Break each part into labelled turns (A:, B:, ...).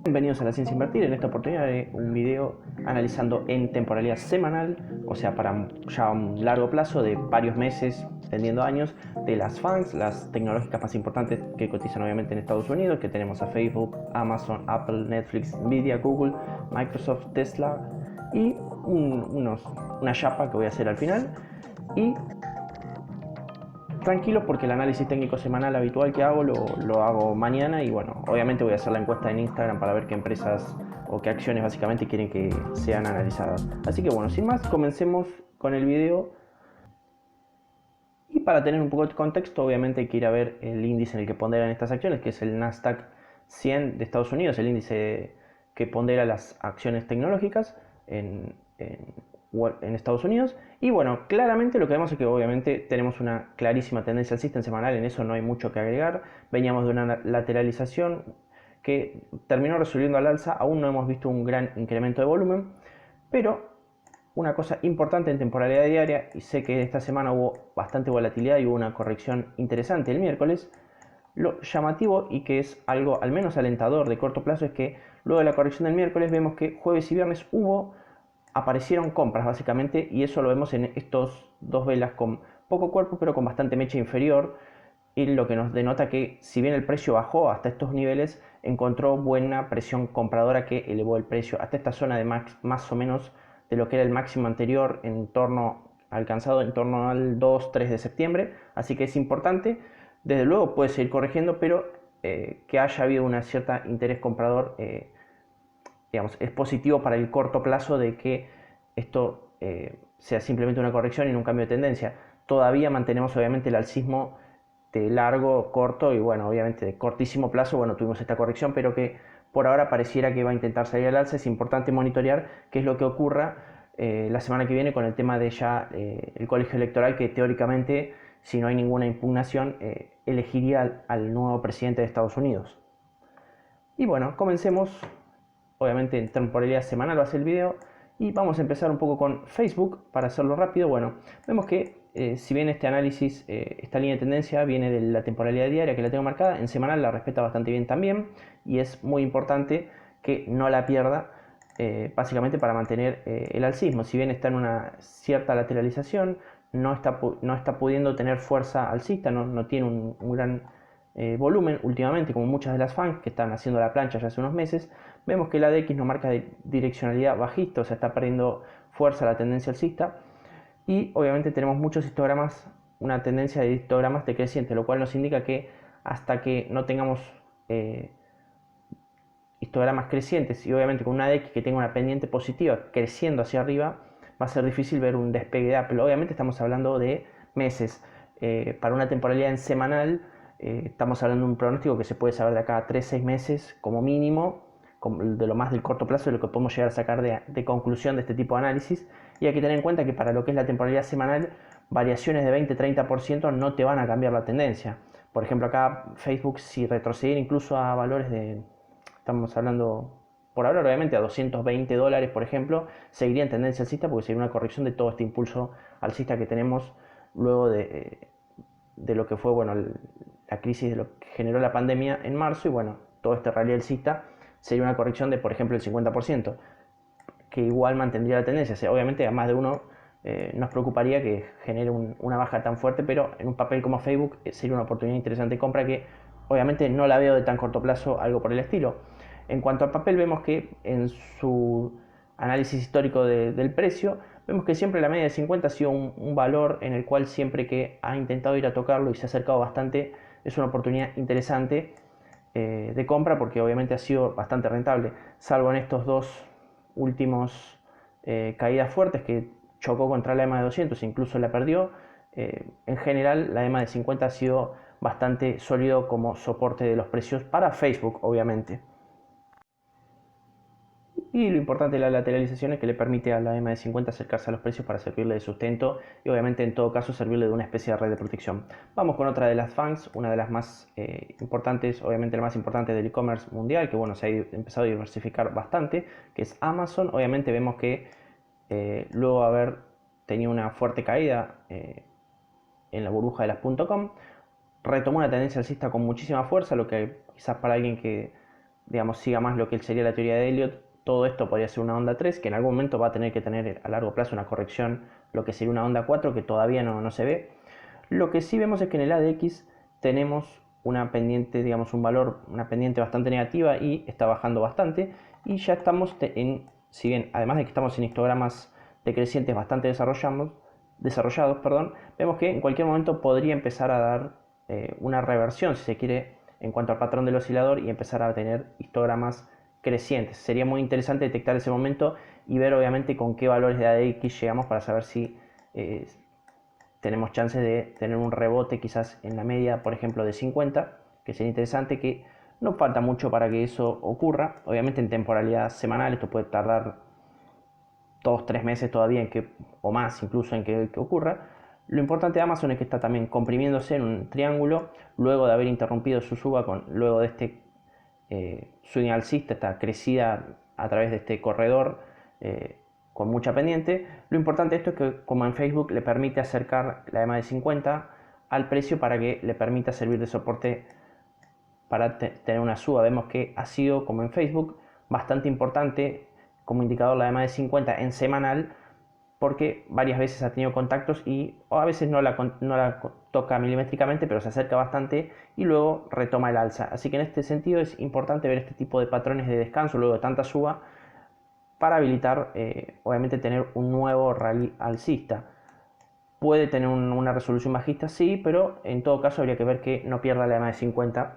A: Bienvenidos a La Ciencia Invertir. En esta oportunidad haré un video analizando en temporalidad semanal, o sea, para ya un largo plazo de varios meses, tendiendo años, de las FANGs, las tecnológicas más importantes que cotizan obviamente en Estados Unidos, que tenemos a Facebook, Amazon, Apple, Netflix, Nvidia, Google, Microsoft, Tesla y una chapa que voy a hacer al final. Y tranquilo porque el análisis técnico semanal habitual que hago lo hago mañana y bueno, obviamente voy a hacer la encuesta en Instagram para ver qué empresas o qué acciones básicamente quieren que sean analizadas. Así que bueno, sin más, comencemos con el video. Y para tener un poco de contexto, obviamente hay que ir a ver el índice en el que ponderan estas acciones, que es el Nasdaq 100 de Estados Unidos, el índice que pondera las acciones tecnológicas en Estados Unidos. Y bueno, claramente lo que vemos es que obviamente tenemos una clarísima tendencia alcista en semanal, en eso no hay mucho que agregar. Veníamos de una lateralización que terminó resolviendo al alza, aún no hemos visto un gran incremento de volumen, pero una cosa importante en temporalidad diaria, y sé que esta semana hubo bastante volatilidad y hubo una corrección interesante el miércoles, lo llamativo y que es algo al menos alentador de corto plazo es que luego de la corrección del miércoles vemos que jueves y viernes aparecieron compras básicamente, y eso lo vemos en estos dos velas con poco cuerpo pero con bastante mecha inferior, y lo que nos denota que si bien el precio bajó hasta estos niveles, encontró buena presión compradora que elevó el precio hasta esta zona de más o menos de lo que era el máximo anterior alcanzado en torno al 2-3 de septiembre, así que es importante. Desde luego puede seguir corrigiendo, pero que haya habido un cierto interés comprador, digamos, es positivo para el corto plazo de que esto sea simplemente una corrección y no un cambio de tendencia. Todavía mantenemos obviamente el alcismo de largo, corto y bueno, obviamente de cortísimo plazo, bueno, tuvimos esta corrección, pero que por ahora pareciera que va a intentar salir al alza. Es importante monitorear qué es lo que ocurra la semana que viene con el tema de ya el colegio electoral, que teóricamente, si no hay ninguna impugnación, elegiría al nuevo presidente de Estados Unidos. Y bueno, comencemos. Obviamente en temporalidad semanal va a ser el video. Y vamos a empezar un poco con Facebook para hacerlo rápido. Bueno, vemos que si bien este análisis, esta línea de tendencia viene de la temporalidad diaria que la tengo marcada, en semanal la respeta bastante bien también. Y es muy importante que no la pierda, básicamente para mantener el alcismo. Si bien está en una cierta lateralización, no está pudiendo tener fuerza alcista, no tiene un gran volumen últimamente, como muchas de las fans que están haciendo la plancha ya hace unos meses. Vemos que la DX nos marca de direccionalidad bajista, o sea, está perdiendo fuerza la tendencia alcista. Y obviamente tenemos muchos histogramas, una tendencia de histogramas decreciente, lo cual nos indica que hasta que no tengamos histogramas crecientes y obviamente con una DX que tenga una pendiente positiva creciendo hacia arriba, va a ser difícil ver un despegue de Apple. Obviamente estamos hablando de meses. Para una temporalidad en semanal, estamos hablando de un pronóstico que se puede saber de acá a 3-6 meses como mínimo, de lo más del corto plazo, de lo que podemos llegar a sacar de conclusión de este tipo de análisis. Y hay que tener en cuenta que para lo que es la temporalidad semanal, variaciones de 20-30% no te van a cambiar la tendencia. Por ejemplo, acá Facebook, si retrocediera incluso a valores estamos hablando por ahora obviamente a $220, por ejemplo, seguiría en tendencia alcista porque sería una corrección de todo este impulso alcista que tenemos luego de lo que fue, bueno, la crisis de lo que generó la pandemia en marzo, y bueno, todo este rally alcista sería una corrección de, por ejemplo, el 50%, que igual mantendría la tendencia. O sea, obviamente a más de uno nos preocuparía que genere una baja tan fuerte, pero en un papel como Facebook sería una oportunidad interesante de compra que obviamente no la veo de tan corto plazo, algo por el estilo. En cuanto al papel, vemos que en su análisis histórico del precio, vemos que siempre la media de 50 ha sido un valor en el cual siempre que ha intentado ir a tocarlo y se ha acercado bastante, es una oportunidad interesante de compra, porque obviamente ha sido bastante rentable, salvo en estos dos últimos caídas fuertes que chocó contra la EMA de 200 e incluso la perdió. En general la EMA de 50 ha sido bastante sólido como soporte de los precios para Facebook, obviamente. Y lo importante de la lateralización es que le permite a la EMA de 50 acercarse a los precios para servirle de sustento y obviamente en todo caso servirle de una especie de red de protección. Vamos con otra de las FANGs, una de las más importantes, obviamente la más importante del e-commerce mundial, que bueno, se ha empezado a diversificar bastante, que es Amazon. Obviamente vemos que luego de haber tenido una fuerte caída en la burbuja de las .com, retomó una tendencia alcista con muchísima fuerza, lo que quizás para alguien que digamos, siga más lo que sería la teoría de Elliott, todo esto podría ser una onda 3, que en algún momento va a tener que tener a largo plazo una corrección, lo que sería una onda 4, que todavía no se ve. Lo que sí vemos es que en el ADX tenemos una pendiente, digamos, una pendiente bastante negativa y está bajando bastante. Y ya estamos si bien, además de que estamos en histogramas decrecientes bastante desarrollados, vemos que en cualquier momento podría empezar a dar una reversión, si se quiere, en cuanto al patrón del oscilador y empezar a tener histogramas crecientes. Sería muy interesante detectar ese momento y ver obviamente con qué valores de ADX llegamos para saber si tenemos chances de tener un rebote quizás en la media, por ejemplo, de 50, que sería interesante, que no falta mucho para que eso ocurra. Obviamente en temporalidad semanal esto puede tardar 2-3 meses todavía o más incluso en que ocurra. Lo importante de Amazon es que está también comprimiéndose en un triángulo luego de haber interrumpido su suba luego de este swing alcista, esta crecida a través de este corredor con mucha pendiente. Lo importante de esto es que, como en Facebook, le permite acercar la EMA de 50 al precio para que le permita servir de soporte para tener una suba. Vemos que ha sido, como en Facebook, bastante importante como indicador la EMA de 50 en semanal, porque varias veces ha tenido contactos y a veces no la toca milimétricamente, pero se acerca bastante y luego retoma el alza. Así que en este sentido es importante ver este tipo de patrones de descanso luego de tanta suba para habilitar, obviamente, tener un nuevo rally alcista. Puede tener una resolución bajista, sí, pero en todo caso habría que ver que no pierda la EMA de 50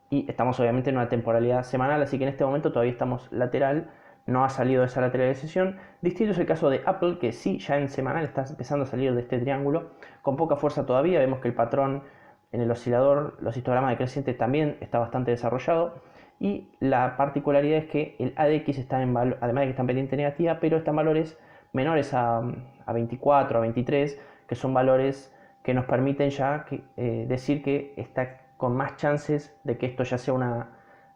A: y estamos obviamente en una temporalidad semanal, así que en este momento todavía estamos lateral, no ha salido de esa lateralización. Distinto es el caso de Apple, que sí, ya en semanal está empezando a salir de este triángulo, con poca fuerza todavía. Vemos que el patrón en el oscilador, los histogramas decrecientes también está bastante desarrollado, y la particularidad es que el ADX está además de que está en pendiente negativa, pero están valores menores a 24, a 23, que son valores que nos permiten ya decir que está con más chances de que esto ya sea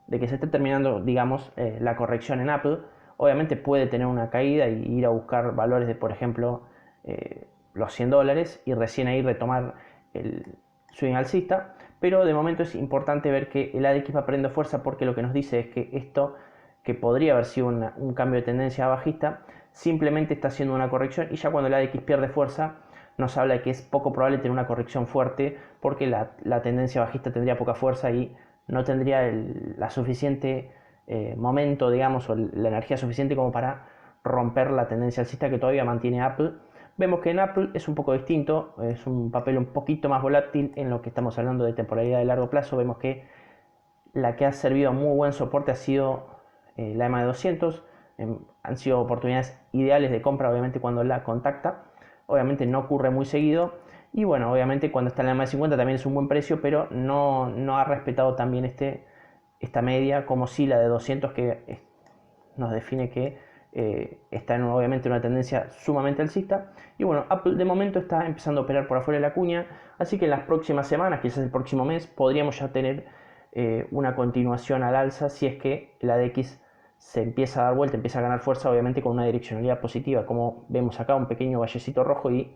A: de que se esté terminando, digamos, la corrección en Apple. Obviamente puede tener una caída y ir a buscar valores de, por ejemplo, los $100 y recién ahí retomar el swing alcista, pero de momento es importante ver que el ADX va perdiendo fuerza, porque lo que nos dice es que esto, que podría haber sido un cambio de tendencia bajista, simplemente está haciendo una corrección, y ya cuando el ADX pierde fuerza nos habla de que es poco probable tener una corrección fuerte, porque la tendencia bajista tendría poca fuerza y no tendría la suficiente momento, digamos, o la energía suficiente como para romper la tendencia alcista que todavía mantiene Apple. Vemos que en Apple es un poco distinto, es un papel un poquito más volátil en lo que estamos hablando de temporalidad de largo plazo. Vemos que la que ha servido a muy buen soporte ha sido la EMA de 200. Han sido oportunidades ideales de compra, obviamente, cuando la contacta. Obviamente no ocurre muy seguido. Y bueno, obviamente cuando está en la EMA de 50 también es un buen precio, pero no ha respetado también esta media como si la de 200, que nos define que está obviamente en una tendencia sumamente alcista. Y bueno, Apple de momento está empezando a operar por afuera de la cuña, así que en las próximas semanas, quizás el próximo mes, podríamos ya tener una continuación al alza, si es que la ADX se empieza a dar vuelta, empieza a ganar fuerza, obviamente con una direccionalidad positiva, como vemos acá, un pequeño vallecito rojo, y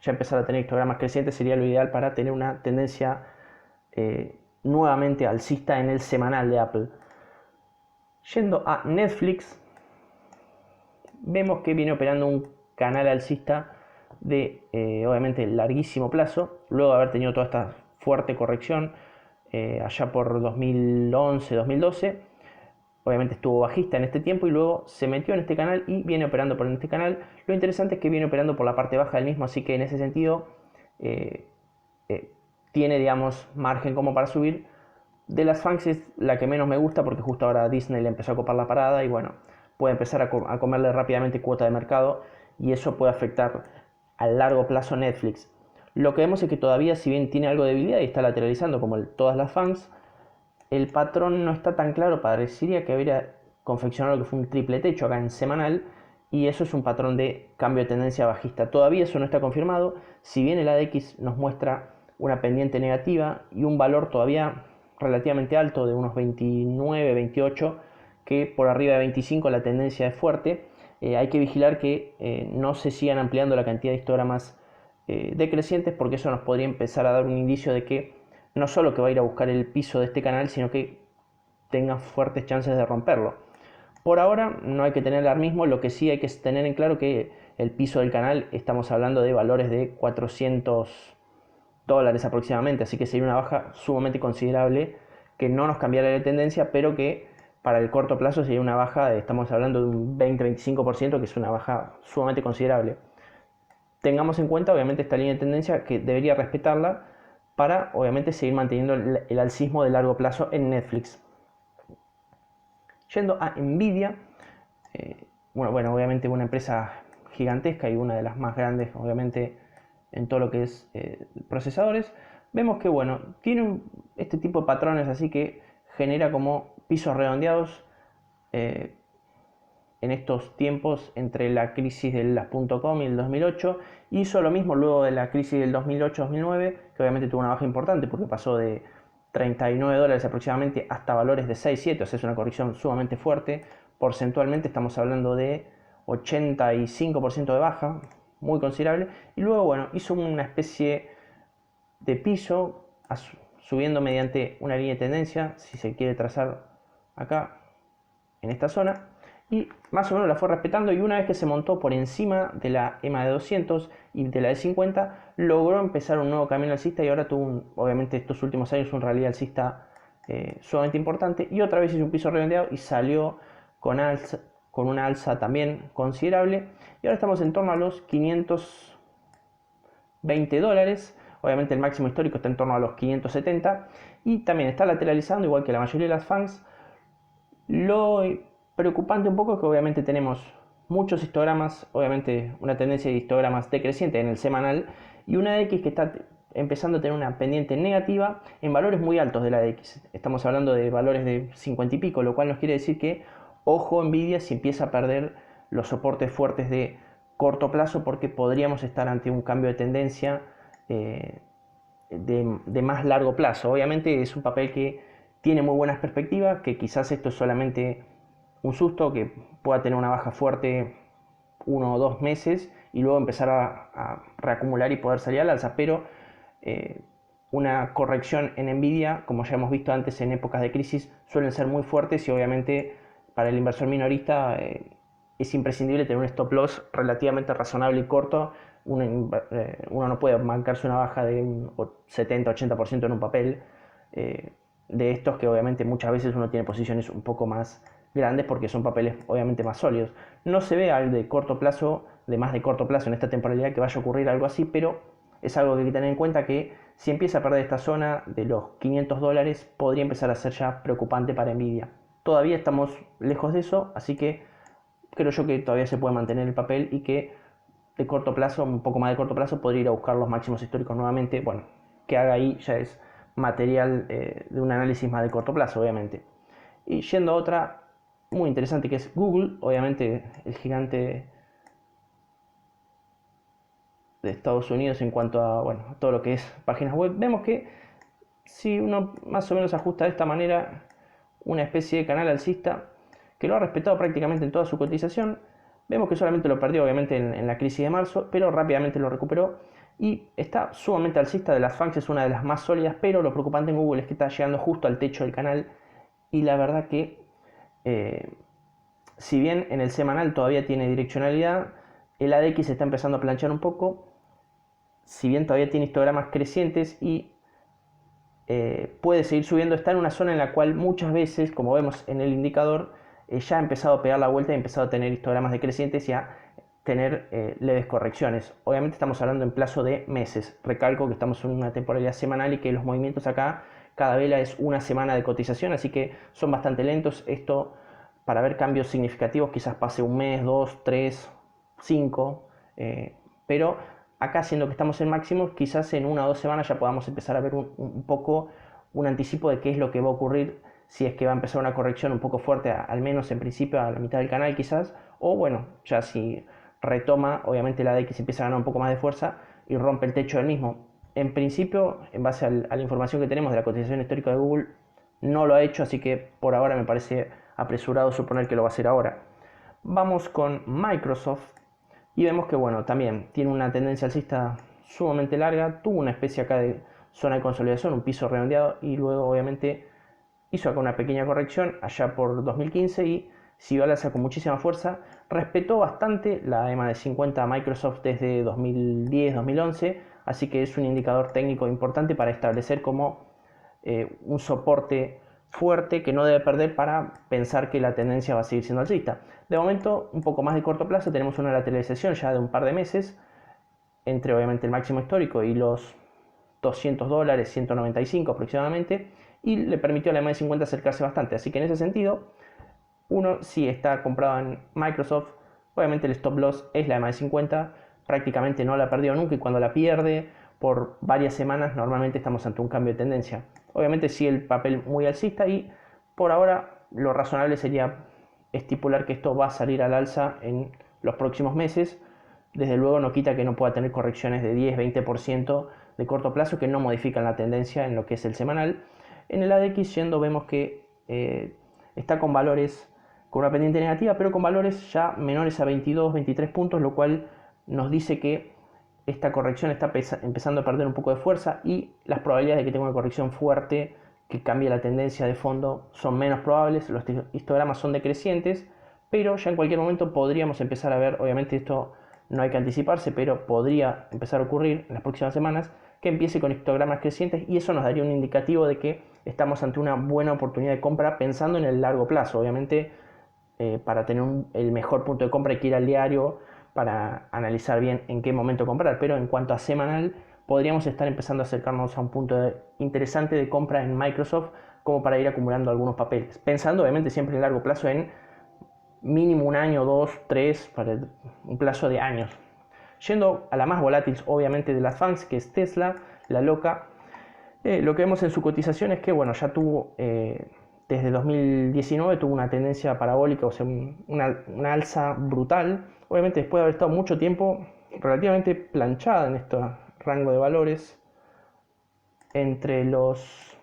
A: ya empezar a tener histogramas crecientes sería lo ideal para tener una tendencia nuevamente alcista en el semanal de Apple. Yendo a Netflix, vemos que viene operando un canal alcista de obviamente larguísimo plazo, luego de haber tenido toda esta fuerte corrección allá por 2011-2012. Obviamente estuvo bajista en este tiempo y luego se metió en este canal y viene operando por este canal. Lo interesante es que viene operando por la parte baja del mismo, así que en ese sentido tiene, digamos, margen como para subir. De las FANGs es la que menos me gusta, porque justo ahora Disney le empezó a copar la parada y bueno, puede empezar a comerle rápidamente cuota de mercado, y eso puede afectar a largo plazo Netflix. Lo que vemos es que todavía, si bien tiene algo de debilidad y está lateralizando como todas las FANGs, el patrón no está tan claro. Parecería que habría confeccionado lo que fue un triple techo acá en semanal, y eso es un patrón de cambio de tendencia bajista. Todavía eso no está confirmado, si bien el ADX nos muestra una pendiente negativa y un valor todavía relativamente alto de unos 29, 28, que por arriba de 25 la tendencia es fuerte. Hay que vigilar que no se sigan ampliando la cantidad de histogramas decrecientes, porque eso nos podría empezar a dar un indicio de que no solo que va a ir a buscar el piso de este canal, sino que tenga fuertes chances de romperlo. Por ahora no hay que tener alarmismo, lo que sí hay que tener en claro que el piso del canal estamos hablando de valores de $400 aproximadamente, así que sería una baja sumamente considerable que no nos cambiaría la tendencia, pero que para el corto plazo sería una baja, estamos hablando de un 20-25%, que es una baja sumamente considerable. Tengamos en cuenta obviamente esta línea de tendencia que debería respetarla para obviamente seguir manteniendo el alcismo de largo plazo en Netflix. Yendo a Nvidia, bueno, obviamente una empresa gigantesca y una de las más grandes obviamente en todo lo que es procesadores, vemos que bueno, tiene este tipo de patrones así que genera como pisos redondeados en estos tiempos entre la crisis de las .com y el 2008. Hizo lo mismo luego de la crisis del 2008-2009, que obviamente tuvo una baja importante porque pasó de $39 aproximadamente hasta valores de 6-7, o sea, es una corrección sumamente fuerte. Porcentualmente estamos hablando de 85% de baja, muy considerable. Y luego, bueno, hizo una especie de piso subiendo mediante una línea de tendencia, si se quiere trazar acá en esta zona, y más o menos la fue respetando, y una vez que se montó por encima de la EMA de 200 y de la de 50, logró empezar un nuevo camino alcista y ahora tuvo obviamente estos últimos años un rally alcista sumamente importante, y otra vez hizo un piso redondeado y salió con una alza también considerable, y ahora estamos en torno a los $520. Obviamente el máximo histórico está en torno a los 570 y también está lateralizando igual que la mayoría de las FANGs. Lo preocupante un poco es que obviamente tenemos muchos histogramas, obviamente una tendencia de histogramas decreciente en el semanal y una X que está empezando a tener una pendiente negativa en valores muy altos de la X. Estamos hablando de valores de 50 y pico, lo cual nos quiere decir que ojo Nvidia si empieza a perder los soportes fuertes de corto plazo, porque podríamos estar ante un cambio de tendencia de más largo plazo. Obviamente es un papel que tiene muy buenas perspectivas, que quizás esto es solamente un susto, que pueda tener una baja fuerte 1 o 2 meses y luego empezar a reacumular y poder salir al alza, pero una corrección en Nvidia, como ya hemos visto antes en épocas de crisis, suelen ser muy fuertes y obviamente para el inversor minorista es imprescindible tener un stop loss relativamente razonable y corto. Uno no puede marcarse una baja de un 70-80% en un papel de estos, que obviamente muchas veces uno tiene posiciones un poco más grandes porque son papeles obviamente más sólidos. No se ve al de corto plazo, de más de corto plazo en esta temporalidad, que vaya a ocurrir algo así, pero es algo que hay que tener en cuenta, que si empieza a perder esta zona de los $500 podría empezar a ser ya preocupante para Nvidia. Todavía estamos lejos de eso, así que creo yo que todavía se puede mantener el papel y que de corto plazo, un poco más de corto plazo, podría ir a buscar los máximos históricos nuevamente. Bueno, que haga ahí ya es material de un análisis más de corto plazo, obviamente. Y yendo a otra muy interesante que es Google, obviamente el gigante de Estados Unidos en cuanto a, bueno, a todo lo que es páginas web, vemos que si uno más o menos ajusta de esta manera una especie de canal alcista que lo ha respetado prácticamente en toda su cotización, vemos que solamente lo perdió obviamente en la crisis de marzo, pero rápidamente lo recuperó y está sumamente alcista. De las FANGs es una de las más sólidas, pero lo preocupante en Google es que está llegando justo al techo del canal, y la verdad que si bien en el semanal todavía tiene direccionalidad, el ADX está empezando a planchar un poco, si bien todavía tiene histogramas crecientes y puede seguir subiendo, está en una zona en la cual muchas veces, como vemos en el indicador, ya ha empezado a pegar la vuelta y ha empezado a tener histogramas decrecientes y a tener leves correcciones. Obviamente estamos hablando en plazo de meses. Recalco que estamos en una temporalidad semanal y que los movimientos acá, cada vela es una semana de cotización, así que son bastante lentos. Esto, para ver cambios significativos, quizás pase un mes, 2, 3, 5, pero acá, siendo que estamos en máximos, quizás en 1 o 2 semanas ya podamos empezar a ver un poco un anticipo de qué es lo que va a ocurrir, si es que va a empezar una corrección un poco fuerte, al menos en principio a la mitad del canal quizás, o bueno, ya si retoma, obviamente la DX empieza a ganar un poco más de fuerza y rompe el techo del mismo. En principio, en base a la información que tenemos de la cotización histórica de Google, no lo ha hecho, así que por ahora me parece apresurado suponer que lo va a hacer ahora. Vamos con Microsoft y vemos que bueno, también tiene una tendencia alcista sumamente larga, tuvo una especie acá de zona de consolidación, un piso redondeado y luego obviamente hizo acá una pequeña corrección allá por 2015 y siguió al alza con muchísima fuerza. Respetó bastante la EMA de 50 Microsoft desde 2010-2011, así que es un indicador técnico importante para establecer como un soporte fuerte que no debe perder para pensar que la tendencia va a seguir siendo alcista. De momento, un poco más de corto plazo, tenemos una lateralización ya de un par de meses entre obviamente el máximo histórico y los $200, 195 aproximadamente, y le permitió a la MA50 acercarse bastante. Así que en ese sentido, uno si está comprado en Microsoft, obviamente el stop loss es la MA50, prácticamente no la ha perdido nunca, y cuando la pierde por varias semanas normalmente estamos ante un cambio de tendencia. Obviamente sí el papel muy alcista, y por ahora lo razonable sería estipular que esto va a salir al alza en los próximos meses. Desde luego no quita que no pueda tener correcciones de 10-20% de corto plazo que no modifican la tendencia en lo que es el semanal. En el ADX yendo vemos que está con valores con una pendiente negativa, pero con valores ya menores a 22-23 puntos, lo cual nos dice que esta corrección está empezando a perder un poco de fuerza, y las probabilidades de que tenga una corrección fuerte que cambie la tendencia de fondo son menos probables. Los histogramas son decrecientes, pero ya en cualquier momento podríamos empezar a ver, obviamente esto no hay que anticiparse, pero podría empezar a ocurrir en las próximas semanas que empiece con histogramas crecientes, y eso nos daría un indicativo de que estamos ante una buena oportunidad de compra pensando en el largo plazo. Obviamente para tener el mejor punto de compra hay que ir al diario para analizar bien en qué momento comprar, pero en cuanto a semanal podríamos estar empezando a acercarnos a un punto interesante de compra en Microsoft como para ir acumulando algunos papeles, pensando obviamente siempre en largo plazo, en mínimo un año, dos, tres, para un plazo de años. Yendo a la más volátil obviamente de las FANGs, que es Tesla, la loca, lo que vemos en su cotización es que bueno, ya tuvo desde 2019 tuvo una tendencia parabólica, o sea, una alza brutal. Obviamente después de haber estado mucho tiempo relativamente planchada en este rango de valores entre los,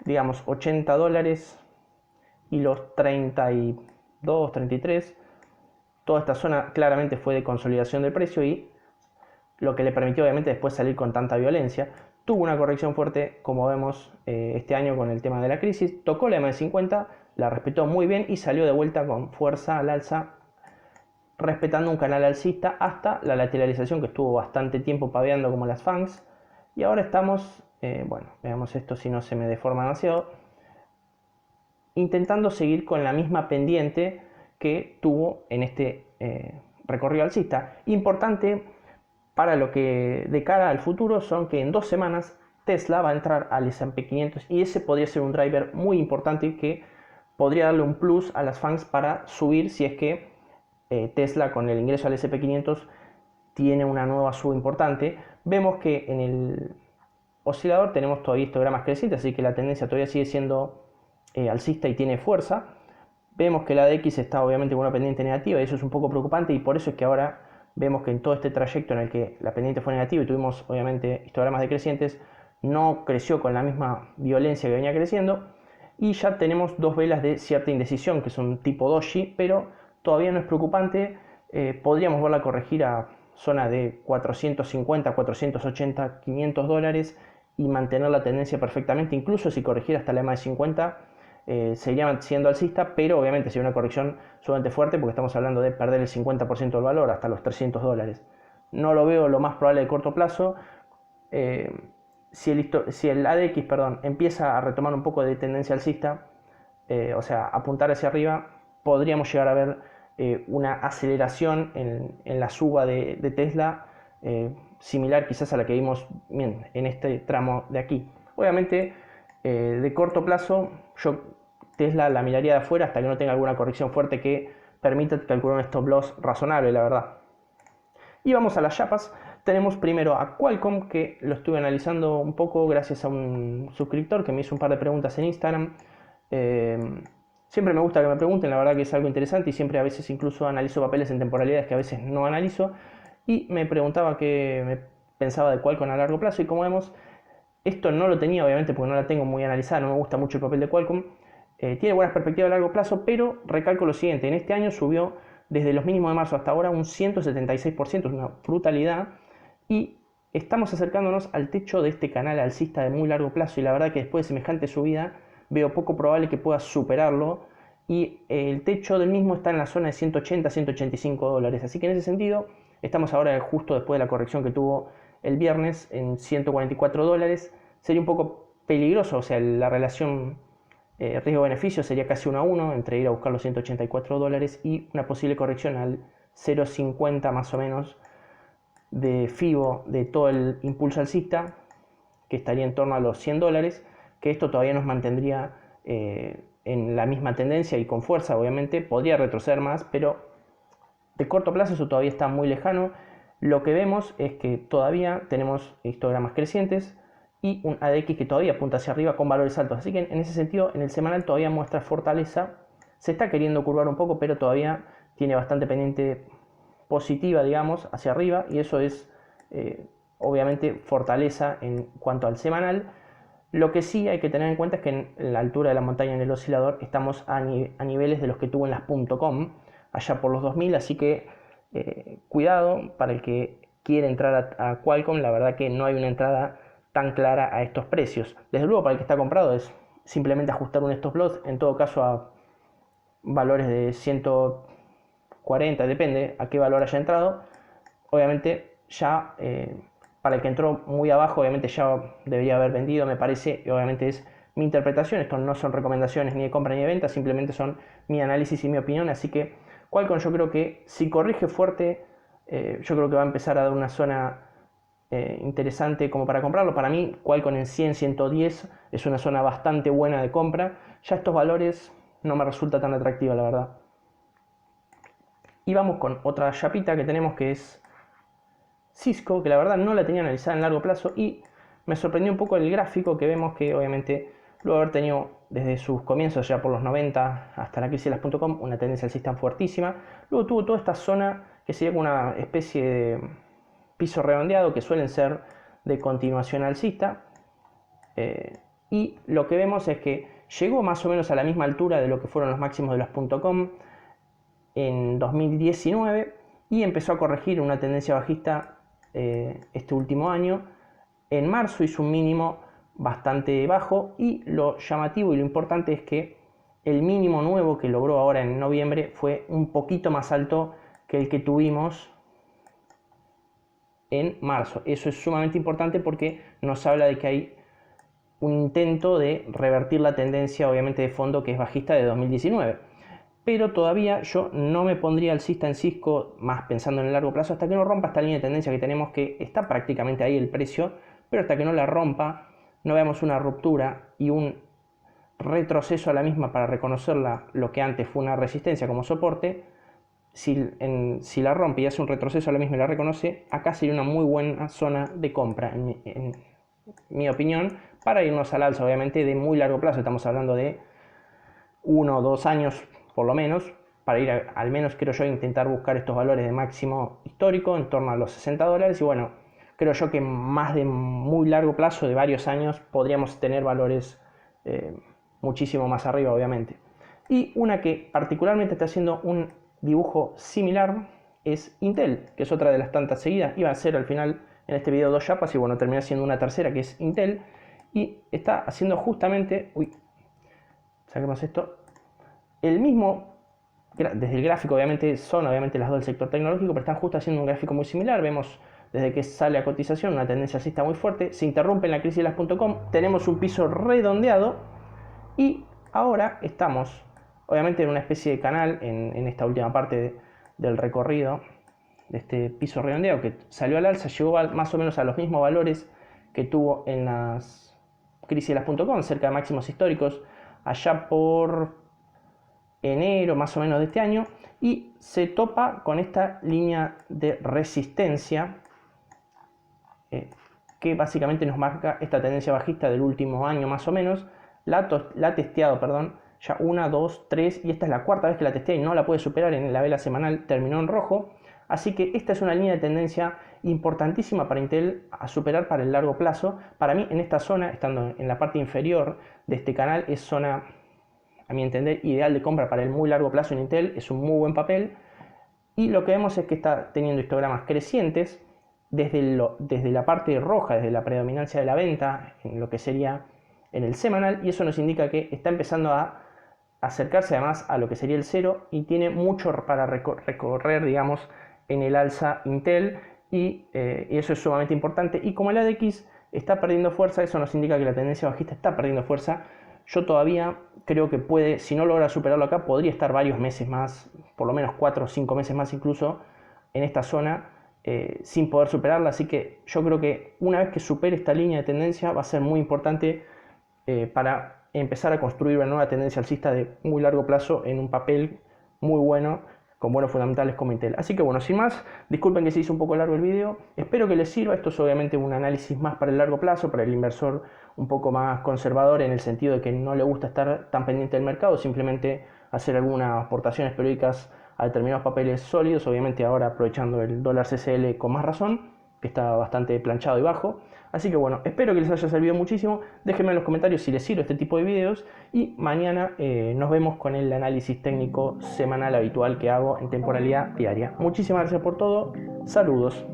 A: digamos, $80 y los 32, 33. Toda esta zona claramente fue de consolidación del precio, y lo que le permitió obviamente después salir con tanta violencia. Tuvo una corrección fuerte, como vemos este año con el tema de la crisis, tocó la MA50, la respetó muy bien y salió de vuelta con fuerza al alza, respetando un canal alcista hasta la lateralización que estuvo bastante tiempo paveando como las FANGs. Y ahora estamos, bueno, veamos esto si no se me deforma demasiado, intentando seguir con la misma pendiente que tuvo en este recorrido alcista. Importante para lo que de cara al futuro son que en 2 semanas Tesla va a entrar al S&P 500, y ese podría ser un driver muy importante que podría darle un plus a las FANGs para subir si es que Tesla con el ingreso al S&P 500 tiene una nueva suba importante. Vemos que en el oscilador tenemos todavía histogramas crecientes, así que la tendencia todavía sigue siendo alcista y tiene fuerza. Vemos que la DX está obviamente con una pendiente negativa, y eso es un poco preocupante, y por eso es que ahora vemos que en todo este trayecto en el que la pendiente fue negativa y tuvimos obviamente histogramas decrecientes, no creció con la misma violencia que venía creciendo, y ya tenemos dos velas de cierta indecisión que son tipo doji, pero todavía no es preocupante. Podríamos verla corregir a zona de 450, 480, $500 y mantener la tendencia perfectamente, incluso si corrigiera hasta la EMA de 50. Seguiría siendo alcista, pero obviamente sería una corrección sumamente fuerte, porque estamos hablando de perder el 50% del valor hasta los $300. No lo veo lo más probable de corto plazo. Si el ADX empieza a retomar un poco de tendencia alcista, o sea, apuntar hacia arriba, podríamos llegar a ver una aceleración en la suba de Tesla, similar quizás a la que vimos en este tramo de aquí. Obviamente, de corto plazo, yo Tesla la miraría de afuera hasta que no tenga alguna corrección fuerte que permita calcular un stop loss razonable, la verdad. Y vamos a las chapas. Tenemos primero a Qualcomm, que lo estuve analizando un poco gracias a un suscriptor que me hizo un par de preguntas en Instagram. Siempre me gusta que me pregunten, la verdad que es algo interesante, y siempre a veces incluso analizo papeles en temporalidades que a veces no analizo. Y me preguntaba qué me pensaba de Qualcomm a largo plazo, y como vemos, esto no lo tenía obviamente porque no la tengo muy analizada, no me gusta mucho el papel de Qualcomm. Tiene buenas perspectivas a largo plazo, pero recalco lo siguiente: en este año subió desde los mínimos de marzo hasta ahora un 176%, es una brutalidad, y estamos acercándonos al techo de este canal alcista de muy largo plazo, y la verdad que después de semejante subida veo poco probable que pueda superarlo, y el techo del mismo está en la zona de 180 185 dólares, así que en ese sentido estamos ahora justo después de la corrección que tuvo el viernes en 144 dólares. Sería un poco peligroso, o sea, la relación riesgo-beneficio sería casi 1 a 1 entre ir a buscar los 184 dólares y una posible corrección al 0,50 más o menos de FIBO de todo el impulso alcista, que estaría en torno a los 100 dólares, que esto todavía nos mantendría en la misma tendencia y con fuerza. Obviamente podría retroceder más, pero de corto plazo eso todavía está muy lejano. Lo que vemos es que todavía tenemos histogramas crecientes y un ADX que todavía apunta hacia arriba con valores altos, así que en ese sentido en el semanal todavía muestra fortaleza. Se está queriendo curvar un poco, pero todavía tiene bastante pendiente positiva, digamos, hacia arriba, y eso es obviamente fortaleza en cuanto al semanal. Lo que sí hay que tener en cuenta es que en la altura de la montaña en el oscilador estamos a niveles de los que tuvo en las .com allá por los 2000, así que cuidado para el que quiere entrar a Qualcomm. La verdad que no hay una entrada tan clara a estos precios. Desde luego para el que está comprado es simplemente ajustar un stop loss, en todo caso a valores de 140, depende a qué valor haya entrado. Obviamente ya para el que entró muy abajo, obviamente ya debería haber vendido, me parece, y obviamente es mi interpretación. Esto no son recomendaciones ni de compra ni de venta, simplemente son mi análisis y mi opinión. Así que Qualcomm, yo creo que si corrige fuerte, yo creo que va a empezar a dar una zona interesante como para comprarlo. Para mí Qualcomm en 100, 110 es una zona bastante buena de compra. Ya estos valores no me resulta tan atractiva, la verdad. Y vamos con otra chapita que tenemos, que es Cisco, que la verdad no la tenía analizada en largo plazo y me sorprendió un poco el gráfico, que vemos que obviamente luego de haber tenido desde sus comienzos ya por los 90 hasta la crisis de las .com una tendencia alcista fuertísima, luego tuvo toda esta zona que sería como una especie de piso redondeado, que suelen ser de continuación alcista, y lo que vemos es que llegó más o menos a la misma altura de lo que fueron los máximos de las .com en 2019 y empezó a corregir una tendencia bajista este último año. En marzo hizo un mínimo bastante bajo y lo llamativo y lo importante es que el mínimo nuevo que logró ahora en noviembre fue un poquito más alto que el que tuvimos en marzo. Eso es sumamente importante porque nos habla de que hay un intento de revertir la tendencia, obviamente de fondo, que es bajista de 2019. Pero todavía yo no me pondría alcista en Cisco, más pensando en el largo plazo, hasta que no rompa esta línea de tendencia que tenemos, que está prácticamente ahí el precio, pero hasta que no la rompa, no veamos una ruptura y un retroceso a la misma para reconocerla, lo que antes fue una resistencia como soporte. Si la rompe y hace un retroceso a la misma y la reconoce, acá sería una muy buena zona de compra, en mi opinión, para irnos al alza, obviamente de muy largo plazo. Estamos hablando de 1 o 2 años por lo menos, para ir al menos, creo yo, intentar buscar estos valores de máximo histórico en torno a los 60 dólares. Y bueno, creo yo que más de muy largo plazo, de varios años, podríamos tener valores muchísimo más arriba, obviamente. Y una que particularmente está haciendo un dibujo similar es Intel, que es otra de las tantas seguidas. Iba a ser al final en este video 2 chapas y bueno, termina siendo una tercera, que es Intel, y está haciendo justamente, saquemos esto, el mismo, desde el gráfico obviamente son obviamente las dos del sector tecnológico, pero están justo haciendo un gráfico muy similar. Vemos desde que sale a cotización una tendencia alcista muy fuerte, se interrumpe en la crisis de las .com, tenemos un piso redondeado y ahora estamos obviamente en una especie de canal en esta última parte del recorrido de este piso redondeado que salió al alza, llegó más o menos a los mismos valores que tuvo en las crisis de las .com, cerca de máximos históricos allá por enero más o menos de este año, y se topa con esta línea de resistencia que básicamente nos marca esta tendencia bajista del último año más o menos. La ha testeado, ya 1, 2, 3 y esta es la cuarta vez que la testea y no la puede superar. En la vela semanal terminó en rojo, así que esta es una línea de tendencia importantísima para Intel a superar para el largo plazo. Para mí en esta zona, estando en la parte inferior de este canal, es zona, a mi entender, ideal de compra para el muy largo plazo en Intel. Es un muy buen papel y lo que vemos es que está teniendo histogramas crecientes desde la parte roja, desde la predominancia de la venta, en lo que sería en el semanal y eso nos indica que está empezando a acercarse además a lo que sería el cero y tiene mucho para recorrer, digamos, en el alza Intel y eso es sumamente importante. Y como el ADX está perdiendo fuerza, eso nos indica que la tendencia bajista está perdiendo fuerza. Yo todavía creo que puede, si no logra superarlo acá, podría estar varios meses más, por lo menos 4 o 5 meses más incluso, en esta zona sin poder superarla. Así que yo creo que una vez que supere esta línea de tendencia va a ser muy importante para empezar a construir una nueva tendencia alcista de muy largo plazo en un papel muy bueno, con buenos fundamentales como Intel. Así que bueno, sin más, disculpen que se hizo un poco largo el video, espero que les sirva. Esto es obviamente un análisis más para el largo plazo, para el inversor un poco más conservador, en el sentido de que no le gusta estar tan pendiente del mercado, simplemente hacer algunas aportaciones periódicas a determinados papeles sólidos, obviamente ahora aprovechando el dólar CCL con más razón, que está bastante planchado y bajo. Así que bueno, espero que les haya servido muchísimo. Déjenme en los comentarios si les sirve este tipo de videos. Y mañana nos vemos con el análisis técnico semanal habitual que hago en temporalidad diaria. Muchísimas gracias por todo. Saludos.